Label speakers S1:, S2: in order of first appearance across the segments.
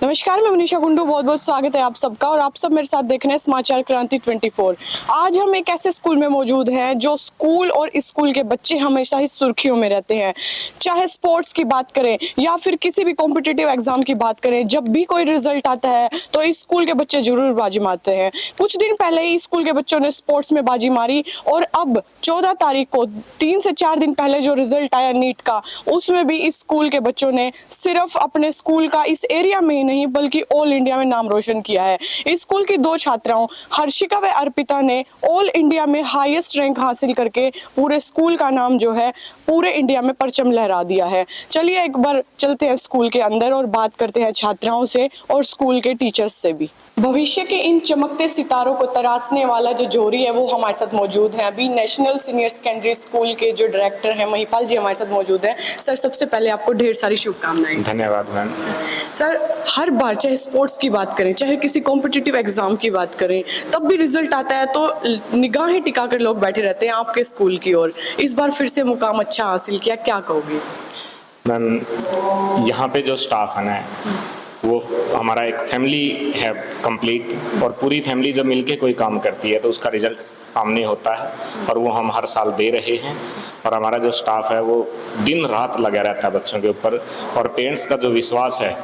S1: नमस्कार, मैं मनीषा कुंडू, बहुत बहुत स्वागत है आप सबका और आप सब मेरे साथ देख रहे हैं समाचार क्रांति 24। आज हम एक ऐसे स्कूल में मौजूद हैं जो स्कूल और स्कूल के बच्चे हमेशा ही सुर्खियों में रहते हैं। चाहे स्पोर्ट्स की बात करें या फिर किसी भी कॉम्पिटिटिव एग्जाम की बात करें, जब भी कोई रिजल्ट आता है तो इस स्कूल के बच्चे जरूर बाजी मारते हैं। कुछ दिन पहले ही स्कूल के बच्चों ने स्पोर्ट्स में बाजी मारी और अब 14 तारीख को 3 से 4 दिन पहले जो रिजल्ट आया नीट का, उसमें भी इस स्कूल के बच्चों ने सिर्फ अपने स्कूल का इस एरिया में नहीं बल्कि ऑल इंडिया में नाम रोशन किया है। इस स्कूल की 2 छात्राओं हर्षिका व अर्पिता ने ऑल इंडिया में हाईएस्ट रैंक हासिल करके पूरे स्कूल का नाम जो है पूरे इंडिया में परचम लहरा दिया है। चलिए एक बार चलते हैं स्कूल के अंदर और बात करते हैं छात्राओं से और स्कूल के टीचर्स से भी। भविष्य के इन चमकते सितारों को तराशने वाला जो जोड़ी है वो हमारे साथ मौजूद है। अभी नेशनल सीनियर सेकेंडरी स्कूल के जो डायरेक्टर हैं महिपाल जी हमारे साथ मौजूद हैं। सर, सबसे पहले आपको ढेर सारी शुभकामनाएं।
S2: धन्यवाद मैम।
S1: सर, हर बार चाहे स्पोर्ट्स की बात करें चाहे किसी कॉम्पिटिटिव एग्जाम की बात करें, तब भी रिजल्ट आता है तो निगाहें टिकाकर लोग बैठे रहते हैं आपके स्कूल की ओर। इस बार फिर से मुकाम अच्छा हासिल किया, क्या कहोगे?
S2: मैम, यहाँ पे जो स्टाफ है ना वो हमारा एक फैमिली है कंप्लीट, और पूरी फैमिली जब मिलके कोई काम करती है तो उसका रिजल्ट सामने होता है और वो हम हर साल दे रहे हैं। और हमारा जो स्टाफ है वो दिन रात लगा रहता है बच्चों के ऊपर, और पेरेंट्स का जो विश्वास है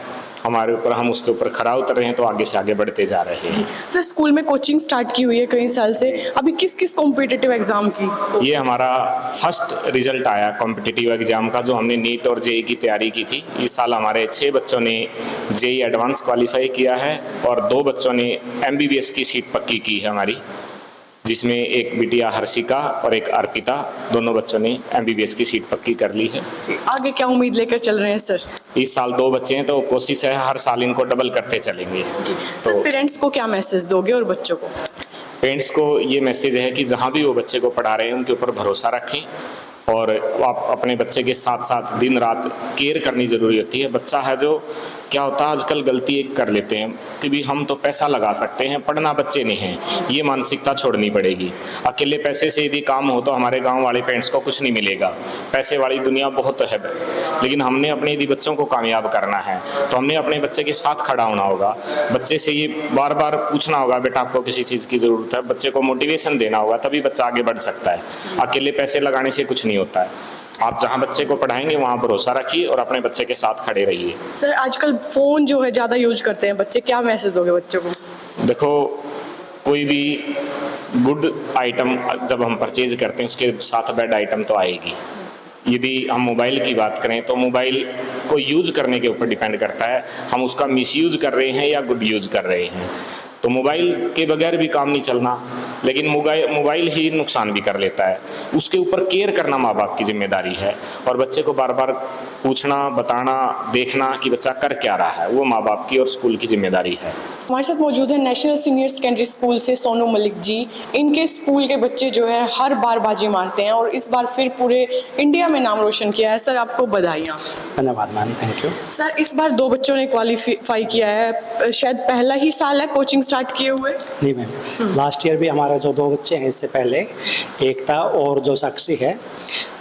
S2: हमारे ऊपर, हम उसके ऊपर खरा उतर रहे हैं तो आगे से आगे बढ़ते जा रहे हैं।
S1: सर, स्कूल में कोचिंग स्टार्ट की हुई है कई साल से, अभी किस किस कॉम्पिटिटिव एग्जाम की?
S2: ये हमारा फर्स्ट रिजल्ट आया कॉम्पिटिटिव एग्जाम का, जो हमने नीट और जेई की तैयारी की थी। इस साल हमारे 6 बच्चों ने जेई एडवांस क्वालिफाई किया है और 2 बच्चों ने एमबीबीएस की सीट पक्की की है हमारी, जिसमें एक बिटिया हर्षिका और एक अर्पिता, दोनों बच्चों ने एमबीबीएस की सीट पक्की कर ली है।
S1: आगे क्या उम्मीद लेकर चल रहे हैं सर?
S2: इस साल 2 बच्चे हैं तो कोशिश है हर साल इनको डबल करते चलेंगे।
S1: तो पेरेंट्स को क्या मैसेज दोगे और बच्चों को?
S2: पेरेंट्स को ये मैसेज है कि जहाँ भी वो बच्चे को पढ़ा रहे हैं उनके ऊपर भरोसा रखें, और आप अपने बच्चे के साथ साथ दिन रात केयर करनी ज़रूरी होती है। बच्चा है जो क्या होता है आजकल गलती एक कर लेते हैं कि भी हम तो पैसा लगा सकते हैं, पढ़ना बच्चे नहीं हैं, ये मानसिकता छोड़नी पड़ेगी। अकेले पैसे से यदि काम हो तो हमारे गांव वाले पेरेंट्स को कुछ नहीं मिलेगा। पैसे वाली दुनिया बहुत है, लेकिन हमने अपने यदि बच्चों को कामयाब करना है तो हमने अपने बच्चे के साथ खड़ा होना होगा। बच्चे से ये बार बार पूछना होगा, बेटा आपको किसी चीज़ की ज़रूरत है, बच्चे को मोटिवेशन देना होगा, तभी बच्चा आगे बढ़ सकता है। अकेले पैसे लगाने से कुछ नहीं होता है। आप जहाँ बच्चे को पढ़ाएंगे वहाँ भरोसा रखिए और अपने बच्चे के साथ खड़े रहिए।
S1: सर, आजकल फ़ोन जो है ज़्यादा यूज करते हैं बच्चे, क्या मैसेज दोगे बच्चों को?
S2: देखो, कोई भी गुड आइटम जब हम परचेज करते हैं उसके साथ बैड आइटम तो आएगी। यदि हम मोबाइल की बात करें तो मोबाइल को यूज करने के ऊपर डिपेंड करता है, हम उसका मिसयूज कर रहे हैं या गुड यूज कर रहे हैं। तो मोबाइल के बगैर भी काम नहीं चलना, लेकिन मोबाइल ही नुकसान भी कर लेता है। उसके ऊपर केयर करना माँ बाप की जिम्मेदारी है, और बच्चे को बार बार पूछना, बताना, देखना कि बच्चा कर क्या रहा है, वो माँ बाप की और स्कूल की जिम्मेदारी है।
S1: हमारे साथ मौजूद है नेशनल सीनियर सेकेंडरी स्कूल से सोनू मलिक जी। इनके स्कूल के बच्चे जो है हर बार बाजी मारते हैं और इस बार फिर पूरे इंडिया में नाम रोशन किया है। सर, आपको बधाइयाँ।
S3: धन्यवाद मैम, थैंक यू।
S1: सर, इस बार 2 बच्चों ने क्वालिफाई किया है, शायद पहला ही साल है कोचिंग स्टार्ट किए हुए?
S3: नहीं मैम, लास्ट ईयर भी हमारे जो 2 बच्चे हैं इससे पहले, एकता और जो साक्षी है,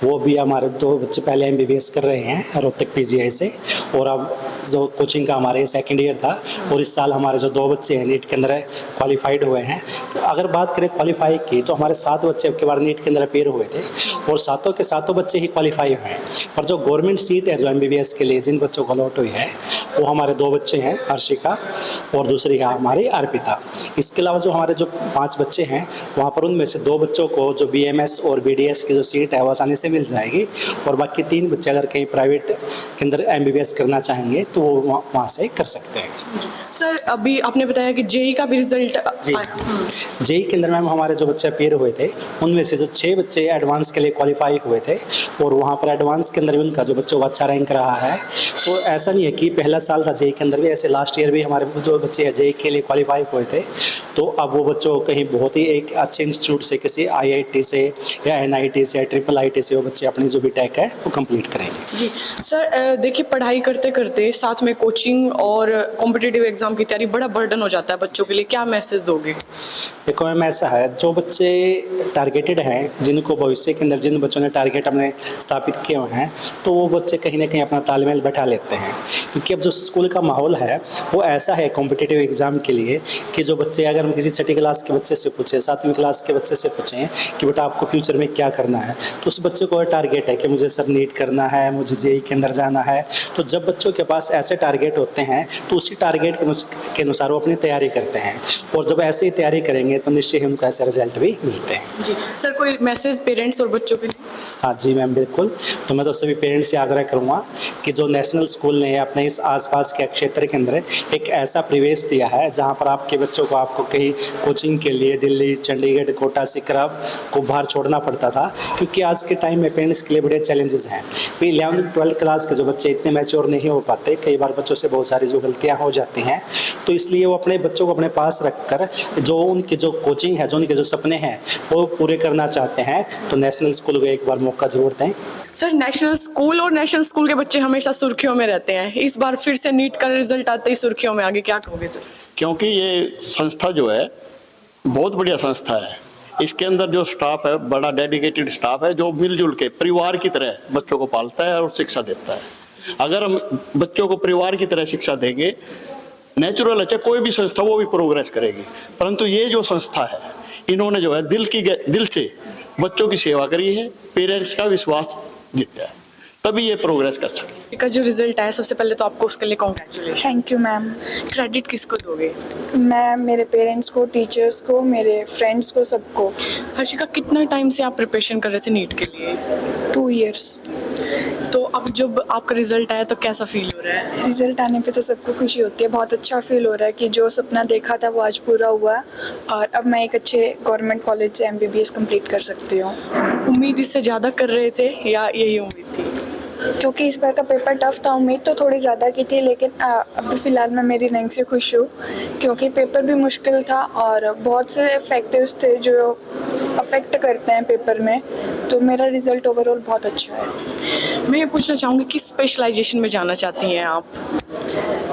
S3: वो भी हमारे 2 बच्चे पहले एमबीबीएस कर रहे हैं रोहतक पीजीआई से, और अब जो कोचिंग का हमारे 2nd ईयर था, और इस साल हमारे जो 2 बच्चे हैं नीट के अंदर क्वालिफाइड हुए हैं। तो अगर बात करें क्वालिफाई की तो हमारे 7 बच्चे के बार नीट के अंदर अपेयर हुए थे और 7 के 7 बच्चे ही क्वालिफाई हुए हैं। पर जो गवर्नमेंट सीट है जो एमबीबीएस के लिए जिन बच्चों को अलॉट हुई है वो हमारे 2 बच्चे हैं, हर्षिका और दूसरी है हमारी अर्पिता। इसके अलावा जो हमारे जो 5 बच्चे हैं वहाँ पर उनमें से 2 बच्चों को जो बीएमएस और बीडीएस की जो सीट है वो आसानी से मिल जाएगी, और बाकी 3 बच्चे अगर कहीं प्राइवेट के अंदर एमबीबीएस करना चाहेंगे तो वो वहाँ से कर सकते हैं।
S1: सर, अभी आपने बताया कि जेई का भी रिजल्ट
S3: जेई के अंदर मैम हमारे जो बच्चे अपेयर हुए थे उनमें से जो 6 बच्चे एडवांस के लिए क्वालिफाई हुए थे, और वहाँ पर एडवांस के अंदर भी उनका जो बच्चों का अच्छा रैंक रहा है। तो ऐसा नहीं है कि पहला साल था जेई के अंदर भी, ऐसे लास्ट ईयर भी हमारे जो बच्चे हैं जेई के लिए क्वालिफाई हुए थे, तो अब वो बच्चों कहीं बहुत ही एक अच्छे इंस्टीट्यूट से, किसी IIT से या NIT से या IIIT से वो बच्चे अपनी जो भी टेक है वो कंप्लीट करेंगे।
S1: जी सर, देखिए पढ़ाई करते करते साथ में कोचिंग और कॉम्पिटिटिव एग्जाम की तैयारी बड़ा बर्डन हो जाता है बच्चों के लिए, क्या मैसेज दोगे?
S3: देखो मैम, ऐसा है, जो बच्चे टारगेटेड हैं, जिनको भविष्य के अंदर जिन बच्चों ने टारगेट अपने स्थापित किए हुए हैं, तो वो बच्चे कहीं ना कहीं अपना तालमेल बैठा लेते हैं। क्योंकि अब जो स्कूल का माहौल है वो ऐसा है कॉम्पिटिटिव एग्ज़ाम के लिए कि जो बच्चे, अगर हम किसी छठी क्लास के बच्चे से पूछें, 7वीं क्लास के बच्चे से पूछें कि बेटा आपको फ्यूचर में क्या करना है, तो उस बच्चे को टारगेट है कि मुझे सर नीट करना है, मुझे जेईई के अंदर जाना है। तो जब बच्चों के पास ऐसे टारगेट होते हैं तो उसी टारगेट के अनुसार वो अपनी तैयारी करते हैं, और जब ऐसे ही तैयारी करेंगे तो निश्चय ही उनको ऐसे रिजल्ट भी मिलते हैं।
S1: जी सर, कोई मैसेज पेरेंट्स और बच्चों के लिए?
S3: हाँ जी मैम, बिल्कुल। तो मैं तो सभी पेरेंट्स से आग्रह करूँगा कि जो नेशनल स्कूल ने अपने इस आसपास के क्षेत्र के अंदर एक ऐसा परिवेश दिया है जहाँ पर आपके बच्चों को आपको कहीं कोचिंग के लिए दिल्ली, चंडीगढ़, कोटा, सिकरब को बाहर छोड़ना पड़ता था, क्योंकि आज के टाइम में पेरेंट्स के लिए बड़े चैलेंजेस हैं। 11वीं-12वीं क्लास के जो बच्चे इतने मैच्योर नहीं हो पाते, कई बार बच्चों से बहुत सारी जो गलतियाँ हो जाती हैं, तो इसलिए वो अपने बच्चों को अपने पास रखकर जो उनकी जो कोचिंग है, जो उनके जो सपने हैं वो पूरे करना चाहते हैं, तो नेशनल स्कूल को एक बार मौका जरूर दें।
S1: सर, नेशनल स्कूल और नेशनल स्कूल के बच्चे हमेशा सुर्खियों में रहते हैं, इस बार फिर से नीट का रिजल्ट आते ही सुर्खियों में, आगे क्या कहोगे सर?
S4: क्योंकि ये संस्था जो है बहुत बढ़िया संस्था है। इसके अंदर जो स्टाफ है, बड़ा डेडिकेटेड स्टाफ है, जो मिलजुल के परिवार की तरह बच्चों को पालता है और शिक्षा देता है। अगर हम बच्चों को परिवार की तरह शिक्षा देंगे, नेचुरल है कोई भी संस्था, वो भी प्रोग्रेस करेगी। परंतु ये जो संस्था है, इन्होंने जो है दिल से बच्चों की सेवा करी है, पेरेंट्स का विश्वास जीता है, तभी ये प्रोग्रेस कर सके।
S1: का जो रिजल्ट आया, सबसे पहले तो आपको उसके लिए congratulation.
S5: Thank you ma'am.
S1: Credit किसको दोगे?
S5: मैं मेरे पेरेंट्स को, टीचर्स को, मेरे फ्रेंड्स को, सबको।
S1: हर्षिका, कितना टाइम से आप प्रिपरेशन कर रहे थे नीट के लिए?
S5: 2 years।
S1: तो अब जब आपका रिजल्ट आया तो कैसा फील हो रहा है?
S5: रिजल्ट आने पे तो सबको खुशी होती है, बहुत अच्छा फील हो रहा है कि जो सपना देखा था वो आज पूरा हुआ, और अब मैं एक अच्छे गवर्नमेंट कॉलेज से MBBS कंप्लीट कर सकती हूँ।
S1: उम्मीद इससे ज़्यादा कर रहे थे या यही उम्मीद थी?
S5: क्योंकि इस बार का पेपर टफ था, उम्मीद तो थोड़ी ज़्यादा की थी, लेकिन अभी फ़िलहाल मैं मेरी रैंक से खुश हूँ, क्योंकि पेपर भी मुश्किल था और बहुत से फैक्टर्स थे जो अफेक्ट करते हैं पेपर में, तो मेरा रिज़ल्ट ओवरऑल बहुत अच्छा है।
S1: मैं ये पूछना चाहूँगी किस स्पेशलाइजेशन में जाना चाहती हैं आप?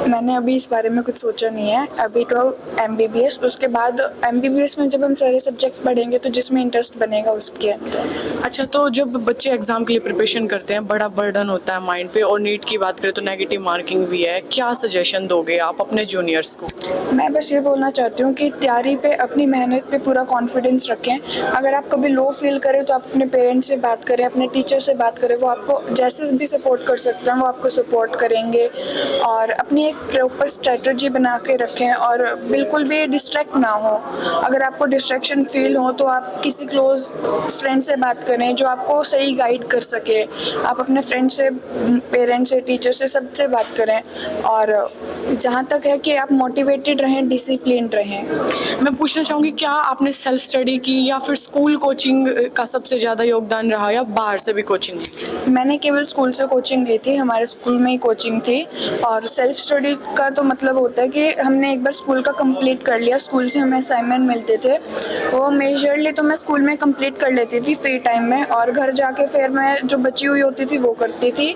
S5: मैंने अभी इस बारे में कुछ सोचा नहीं है, अभी तो MBBS, उसके बाद MBBS में जब हम सारे सब्जेक्ट पढ़ेंगे तो जिसमें इंटरेस्ट बनेगा उसके अंदर।
S1: अच्छा, तो जब बच्चे एग्जाम के लिए प्रिपरेशन करते हैं, बड़ा बर्डन होता है माइंड पे, और नीट की बात करें तो नेगेटिव मार्किंग भी है, क्या सजेशन दोगे आप अपने जूनियर्स को?
S5: मैं बस ये बोलना चाहती हूँ कि तैयारी पे, अपनी मेहनत पे पूरा कॉन्फिडेंस रखें। अगर आप कभी लो फील करें तो आप अपने पेरेंट्स से बात करें, अपने टीचर से बात करें, वो आपको जैसे भी सपोर्ट कर सकते हैं वो आपको सपोर्ट करेंगे, और अपनी एक प्रॉपर स्ट्रेटजी बना के रखें और बिल्कुल भी डिस्ट्रैक्ट ना हो। अगर आपको डिस्ट्रैक्शन फील हो तो आप किसी क्लोज फ्रेंड से बात करें जो आपको सही गाइड कर सके। आप अपने फ्रेंड से, पेरेंट्स से, टीचर से, सबसे बात करें, और जहाँ तक है कि आप मोटिवेटेड रहें, डिसिप्लिन रहें।
S1: मैं पूछना चाहूँगी, क्या आपने सेल्फ स्टडी की या फिर स्कूल कोचिंग का सबसे ज़्यादा योगदान रहा, या बाहर से भी कोचिंग ली?
S5: मैंने केवल स्कूल से कोचिंग ली थी, हमारे स्कूल में ही कोचिंग थी। और सेल्फ स्टडी का तो मतलब होता है कि हमने एक बार स्कूल का कंप्लीट कर लिया, स्कूल से हमें असाइनमेंट मिलते थे, वो मेजरली तो मैं स्कूल में कंप्लीट कर लेती थी फ्री टाइम में, और घर जाके फिर मैं जो बची हुई होती थी वो करती थी,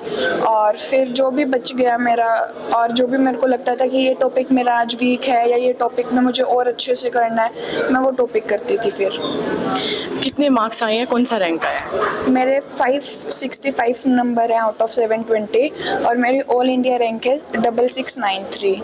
S5: और फिर जो भी बच गया मेरा, और जो भी मेरे को लगता था कि ये टॉपिक मेरा आज वीक है या ये टॉपिक में मुझे और अच्छे से करना है, मैं वो टॉपिक करती थी। फिर
S1: कितने मार्क्स आए हैं, कौन सा रैंक आया?
S5: मेरे 565 नंबर हैं आउट ऑफ 720, और मेरी ऑल इंडिया रैंक है 6693।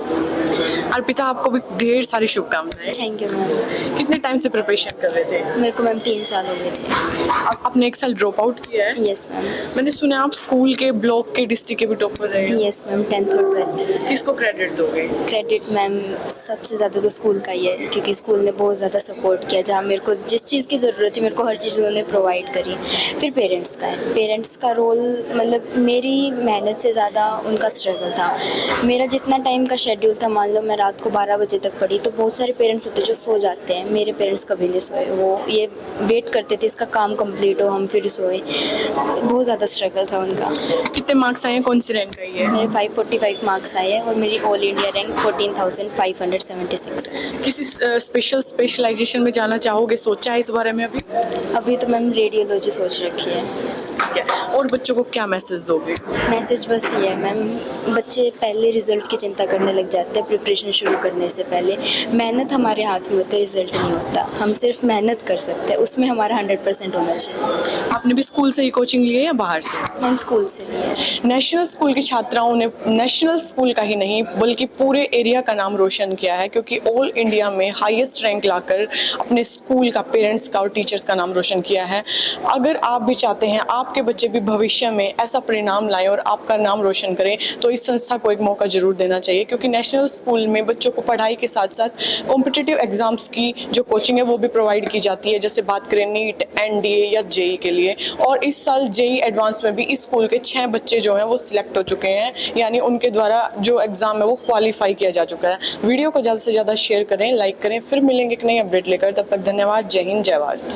S1: अर्पिता, आपको भी ढेर सारी शुभकामनाएं।
S6: Thank you ma'am.
S1: कितने टाइम से प्रिपरेशन कर रहे थे?
S6: मेरे को मैम 3 साल हो गए थे।
S1: आपने एक साल ड्रॉप आउट किया है?
S6: Yes ma'am.
S1: मैंने सुना आप स्कूल के, ब्लॉक के, डिस्ट्रिक्ट के भी टॉपर रहे हैं।
S6: यस मैम, 10th और 12th।
S1: किसको क्रेडिट दोगे?
S6: क्रेडिट मैम सबसे ज़्यादा तो स्कूल का ही है, क्योंकि स्कूल ने बहुत ज़्यादा सपोर्ट किया, जहाँ मेरे को जिस चीज़ की ज़रूरत थी मेरे को हर चीज़ उन्होंने प्रोवाइड करी। फिर पेरेंट्स का है, पेरेंट्स का रोल मतलब मेरी मेहनत से ज़्यादा उनका स्ट्रगल था। मेरा जितना टाइम का शेड्यूल था, मान लो मैं रात को 12 बजे तक पढ़ी, तो बहुत सारे पेरेंट्स होते जो सो जाते हैं, मेरे पेरेंट्स कभी नहीं सोए, वो ये वेट करते थे इसका काम कंप्लीट हो हम फिर सोए। बहुत ज़्यादा स्ट्रगल था उनका।
S1: कितने मार्क्स आए हैं, कौन सी रैंक आई है?
S6: मेरे 545 मार्क्स आए हैं, और मेरी ऑल इंडिया रैंक 14,576 है।
S1: किसी स्पेशलाइजेशन में जाना चाहोगे, सोचा है इस बारे में अभी?
S6: अभी तो मैम रेडियोलॉजी सोच रखी है।
S1: ठीक है, और बच्चों को क्या मैसेज दोगे?
S6: मैसेज बस ये है मैम, बच्चे पहले रिजल्ट की चिंता करने लग जाते हैं प्रिपरेशन शुरू करने से पहले। मेहनत हमारे हाथ में होता है, रिजल्ट नहीं होता। हम सिर्फ मेहनत कर सकते हैं, उसमें हमारा 100% होना चाहिए।
S1: आपने भी स्कूल से ही कोचिंग ली है या बाहर से?
S6: हम स्कूल से लिए हैं।
S1: नेशनल स्कूल की छात्राओं ने नेशनल स्कूल का ही नहीं बल्कि पूरे एरिया का नाम रोशन किया है, क्योंकि ऑल इंडिया में हाईएस्ट रैंक लाकर अपने स्कूल का, पेरेंट्स का और टीचर्स का नाम रोशन किया है। अगर आप भी चाहते हैं आपके बच्चे भी भविष्य में ऐसा परिणाम लाएं और आपका नाम रोशन करें, तो इस संस्था को एक मौका जरूर देना चाहिए, क्योंकि नेशनल स्कूल में बच्चों को पढ़ाई के साथ साथ कॉम्पिटिटिव एग्जाम्स की जो कोचिंग है वो भी प्रोवाइड की जाती है। जैसे बात करें नीट, एनडीए या जेई के लिए। और इस साल जेई एडवांस में भी इस स्कूल के 6 बच्चे जो हैं वो सिलेक्ट हो चुके हैं, यानी उनके द्वारा जो एग्जाम है वो क्वालिफाई किया जा चुका है। वीडियो को ज़्यादा से ज़्यादा शेयर करें, लाइक करें। फिर मिलेंगे एक नई अपडेट लेकर, तब तक धन्यवाद। जय हिंद, जय भारत।